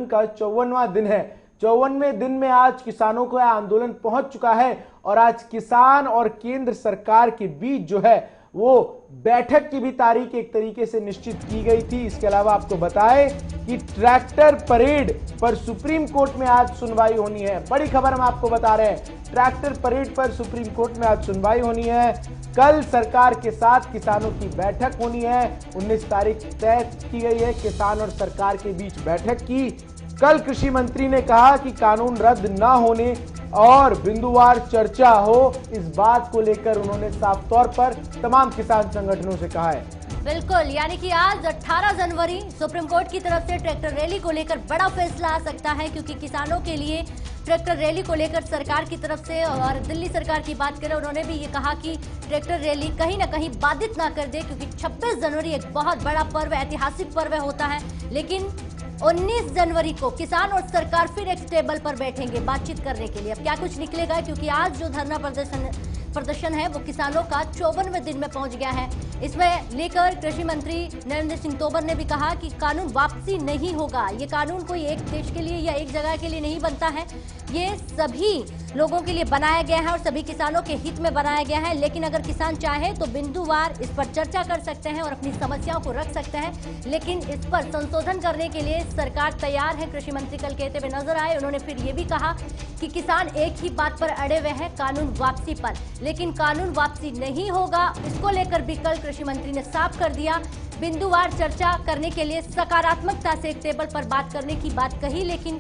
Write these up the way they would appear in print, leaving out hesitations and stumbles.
का 54वां दिन है। 54वें दिन में आज किसानों का आंदोलन पहुंच चुका है और आज किसान और केंद्र सरकार के बीच जो है वो बैठक की भी तारीख एक तरीके से निश्चित की गई थी। इसके अलावा आपको बताएं कि ट्रैक्टर परेड पर सुप्रीम कोर्ट में आज सुनवाई होनी है। बड़ी खबर हम आपको बता रहे हैं, ट्रैक्टर परेड पर सुप्रीम कोर्ट में आज सुनवाई होनी है। कल सरकार के साथ किसानों की बैठक होनी है। 19 तारीख तय की गई है किसान और सरकार के बीच बैठक की। कल कृषि मंत्री ने कहा कि कानून रद्द न होने और बिंदुवार चर्चा हो, इस बात को लेकर उन्होंने साफ तौर पर तमाम किसान संगठनों से कहा है। बिल्कुल, यानी कि आज 18 जनवरी सुप्रीम कोर्ट की तरफ से ट्रैक्टर रैली को लेकर बड़ा फैसला आ सकता है, क्योंकि किसानों के लिए ट्रैक्टर रैली को लेकर सरकार की तरफ से और दिल्ली सरकार की बात करें, उन्होंने भी ये कहा कि ट्रैक्टर रैली कहीं ना कहीं बाधित ना कर दे, क्योंकि 26 जनवरी एक बहुत बड़ा पर्व, ऐतिहासिक पर्व होता है। लेकिन 19 जनवरी को किसान और सरकार फिर एक टेबल पर बैठेंगे बातचीत करने के लिए। अब क्या कुछ निकलेगा, क्योंकि आज जो धरना प्रदर्शन है वो किसानों का 54वें दिन में पहुंच गया है। इसमें लेकर कृषि मंत्री नरेंद्र सिंह तोमर ने भी कहा कि कानून वापसी नहीं होगा। ये कानून कोई एक देश के लिए या एक जगह के लिए नहीं बनता है, ये सभी लोगों के लिए बनाया गया है और सभी किसानों के हित में बनाया गया है। लेकिन अगर किसान चाहे तो बिंदुवार इस पर चर्चा कर सकते हैं और अपनी समस्याओं को रख सकते हैं, लेकिन इस पर संशोधन करने के लिए सरकार तैयार है। कृषि मंत्री कल कहते हुए नजर आए। उन्होंने फिर ये भी कहा कि किसान एक ही बात पर अड़े हुए हैं, कानून वापसी पर, लेकिन कानून वापसी नहीं होगा। इसको लेकर भी कल कृषि मंत्री ने साफ कर दिया। बिंदुवार चर्चा करने के लिए सकारात्मकता से एक टेबल पर बात करने की बात कही। लेकिन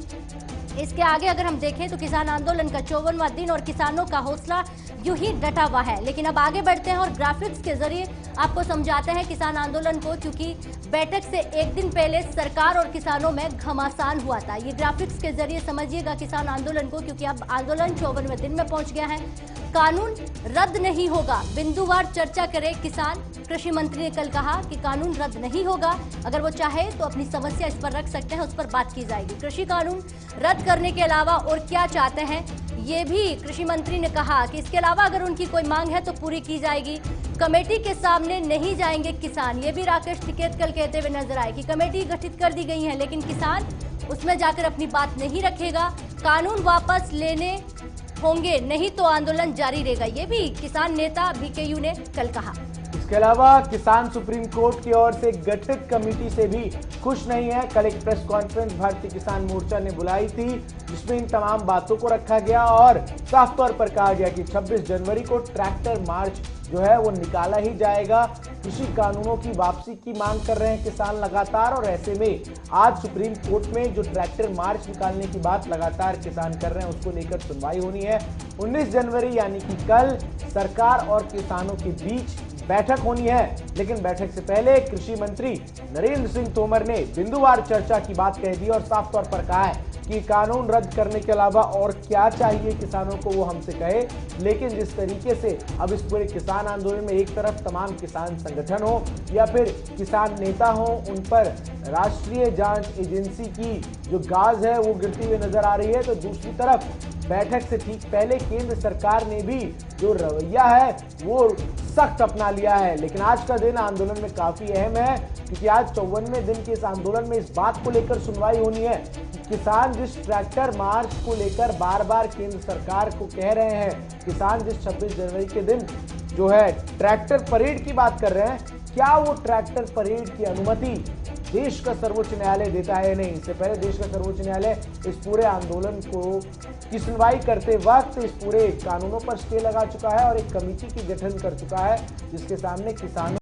इसके आगे अगर हम देखें तो किसान आंदोलन का 54वां दिन और किसानों का हौसला यूं ही डटा हुआ है। लेकिन अब आगे बढ़ते हैं और ग्राफिक्स के जरिए आपको समझाते हैं किसान आंदोलन को, क्योंकि बैठक से एक दिन पहले सरकार और किसानों में घमासान हुआ था। ये ग्राफिक्स के जरिए समझिएगा किसान आंदोलन को, क्योंकि अब आंदोलन 54वें दिन में पहुंच गया है। कानून रद्द नहीं होगा, बिंदुवार चर्चा करे किसान। कृषि मंत्री ने कल कहा कि कानून रद्द नहीं होगा, अगर वो चाहे तो अपनी समस्या इस पर रख सकते हैं, उस पर बात की जाएगी। कृषि कानून रद्द करने के अलावा और क्या चाहते हैं, ये भी कृषि मंत्री ने कहा कि इसके अलावा अगर उनकी कोई मांग है तो पूरी की जाएगी। कमेटी के सामने नहीं जाएंगे किसान, ये भी राकेश टिकैत कल कहते हुए नजर आए कि कमेटी गठित कर दी गई है, लेकिन किसान उसमें जाकर अपनी बात नहीं रखेगा। कानून वापस लेने होंगे, नहीं तो आंदोलन जारी रहेगा, ये भी किसान नेता बीकेयू ने कल कहा। इसके अलावा किसान सुप्रीम कोर्ट की ओर से गठित कमेटी से भी खुश नहीं है। कल एक प्रेस कॉन्फ्रेंस भारतीय किसान मोर्चा ने बुलाई थी, जिसमें इन तमाम बातों को रखा गया और साफ तौर पर कहा गया कि 26 जनवरी को ट्रैक्टर मार्च जो है वो निकाला ही जाएगा। कृषि कानूनों की वापसी की मांग कर रहे हैं किसान लगातार, और ऐसे में आज सुप्रीम कोर्ट में जो ट्रैक्टर मार्च निकालने की बात लगातार किसान कर रहे हैं उसको लेकर सुनवाई होनी है। 19 जनवरी यानी कि कल सरकार और किसानों के बीच बैठक होनी है। लेकिन बैठक से पहले कृषि मंत्री नरेंद्र सिंह तोमर ने बिंदुवार चर्चा की बात कह दी और साफ तौर पर कहा है कि कानून रद्द करने के अलावा और क्या चाहिए किसानों को वो हमसे कहे। लेकिन जिस तरीके से अब इस पूरे किसान आंदोलन में एक तरफ तमाम किसान संगठन हो या फिर किसान नेता हो, उन पर राष्ट्रीय जांच एजेंसी की जो गाज है वो गिरती हुई नजर आ रही है, तो दूसरी तरफ बैठक से ठीक पहले केंद्र सरकार ने भी जो रवैया है वो सख्त अपना लिया है। लेकिन आज का दिन आंदोलन में काफी अहम है, क्योंकि आज 54वें दिन के इस आंदोलन में इस बात को लेकर सुनवाई होनी है कि किसान जिस ट्रैक्टर मार्च को लेकर बार बार केंद्र सरकार को कह रहे हैं, किसान जिस 26 जनवरी के दिन जो है ट्रैक्टर परेड की बात कर रहे हैं, क्या वो ट्रैक्टर परेड की अनुमति देश का सर्वोच्च न्यायालय देता है या नहीं। इससे पहले देश का सर्वोच्च न्यायालय इस पूरे आंदोलन की सुनवाई करते वक्त इस पूरे कानूनों पर स्टे लगा चुका है और एक कमेटी की गठन कर चुका है, जिसके सामने किसानों